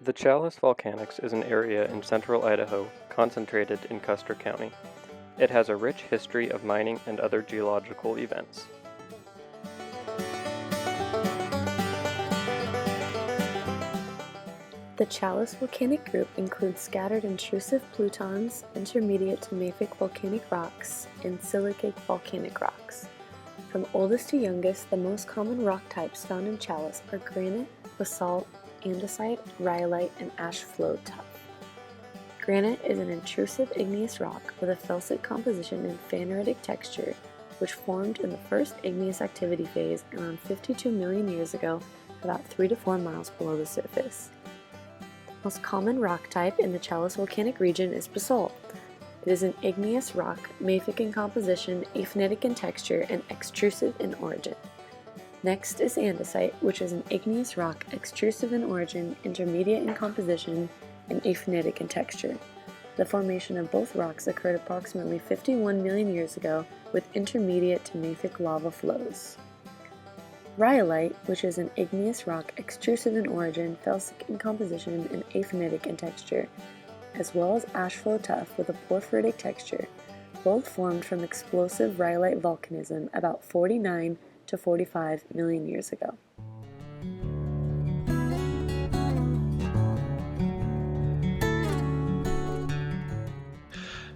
The Challis Volcanics is an area in central Idaho concentrated in Custer County. It has a rich history of mining and other geological events. The Challis volcanic group includes scattered intrusive plutons, intermediate to mafic volcanic rocks, and silicic volcanic rocks. From oldest to youngest, the most common rock types found in Challis are granite, basalt, andesite, rhyolite, and ash flow tuff. Granite is an intrusive igneous rock with a felsic composition and phaneritic texture, which formed in the first igneous activity phase around 52 million years ago, about 3 to 4 miles below the surface. The most common rock type in the Challis volcanic region is basalt. It is an igneous rock, mafic in composition, aphanitic in texture, and extrusive in origin. Next is andesite, which is an igneous rock, extrusive in origin, intermediate in composition, and aphanitic in texture. The formation of both rocks occurred approximately 51 million years ago, with intermediate to mafic lava flows. Rhyolite, which is an igneous rock, extrusive in origin, felsic in composition, and aphanitic in texture, as well as ash flow tuff with a porphyritic texture, both formed from explosive rhyolite volcanism about 49 to 45 million years ago.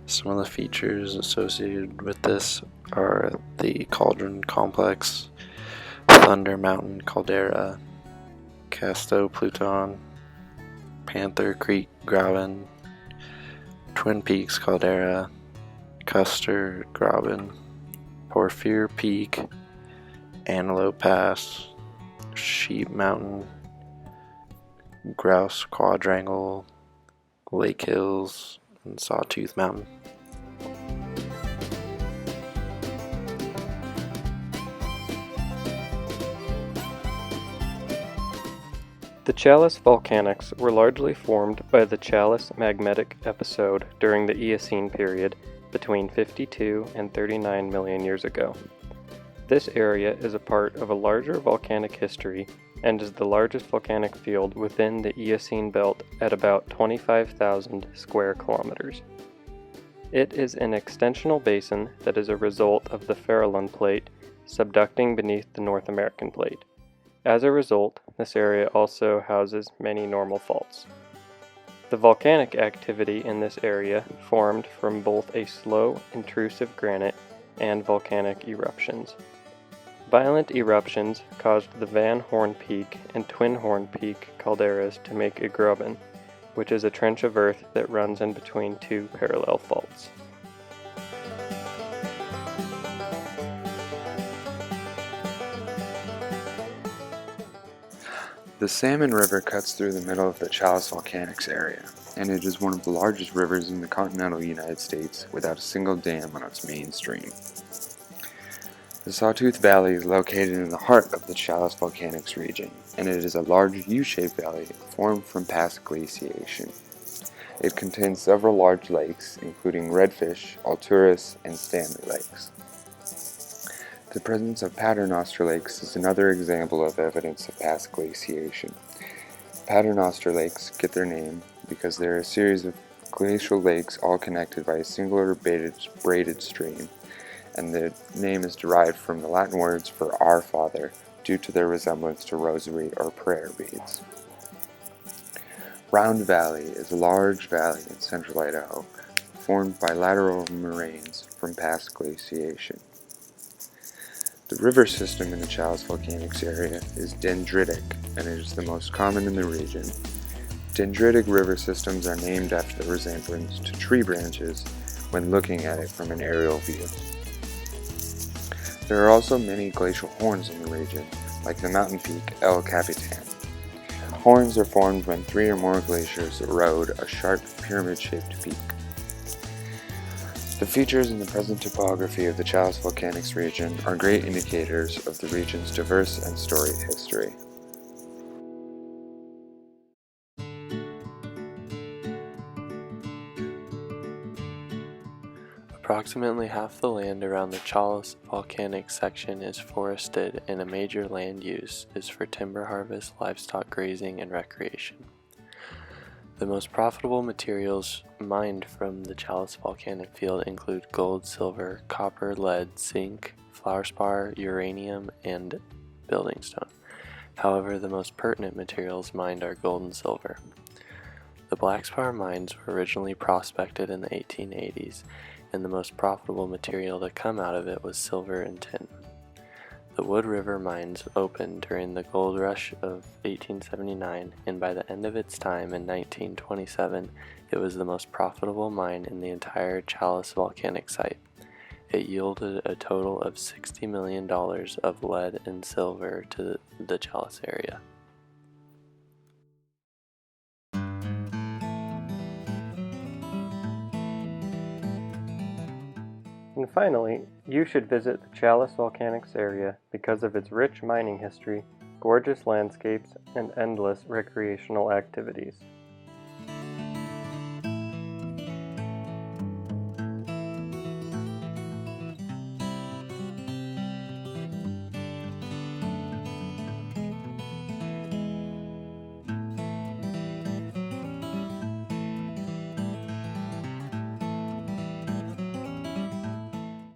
Some of the features associated with this are the Cauldron Complex, Thunder Mountain Caldera, Casto Pluton, Panther Creek Graben, Twin Peaks Caldera, Custer Graben, Porphyr Peak, Antelope Pass, Sheep Mountain, Grouse Quadrangle, Lake Hills, and Sawtooth Mountain. The Challis Volcanics were largely formed by the Challis magmatic episode during the Eocene period between 52 and 39 million years ago. This area is a part of a larger volcanic history and is the largest volcanic field within the Eocene belt at about 25,000 square kilometers. It is an extensional basin that is a result of the Farallon Plate subducting beneath the North American Plate. As a result, this area also houses many normal faults. The volcanic activity in this area formed from both a slow, intrusive granite and volcanic eruptions. Violent eruptions caused the Van Horn Peak and Twin Horn Peak calderas to make a graben, which is a trench of earth that runs in between two parallel faults. The Salmon River cuts through the middle of the Challis Volcanics area, and it is one of the largest rivers in the continental United States without a single dam on its main stream. The Sawtooth Valley is located in the heart of the Challis Volcanics region, and it is a large U-shaped valley formed from past glaciation. It contains several large lakes, including Redfish, Alturas, and Stanley Lakes. The presence of Paternoster Lakes is another example of evidence of past glaciation. Paternoster Lakes get their name because they are a series of glacial lakes all connected by a singular braided stream, and the name is derived from the Latin words for Our Father due to their resemblance to rosary or prayer beads. Round Valley is a large valley in central Idaho, formed by lateral moraines from past glaciation. The river system in the Challis Volcanics area is dendritic, and it is the most common in the region. Dendritic river systems are named after the resemblance to tree branches when looking at it from an aerial view. There are also many glacial horns in the region, like the mountain peak El Capitan. Horns are formed when 3 or more glaciers erode a sharp pyramid-shaped peak. The features in the present topography of the Challis Volcanics region are great indicators of the region's diverse and storied history. Approximately half the land around the Challis volcanic section is forested, and a major land use is for timber harvest, livestock grazing, and recreation. The most profitable materials mined from the Chalice volcanic field include gold, silver, copper, lead, zinc, fluorspar, uranium, and building stone. However, the most pertinent materials mined are gold and silver. The Blackspar mines were originally prospected in the 1880s, and the most profitable material to come out of it was silver and tin. The Wood River mines opened during the gold rush of 1879, and by the end of its time in 1927, it was the most profitable mine in the entire Chalice volcanic site. It yielded a total of $60 million of lead and silver to the Chalice area. And finally, you should visit the Chalice Volcanics area because of its rich mining history, gorgeous landscapes, and endless recreational activities.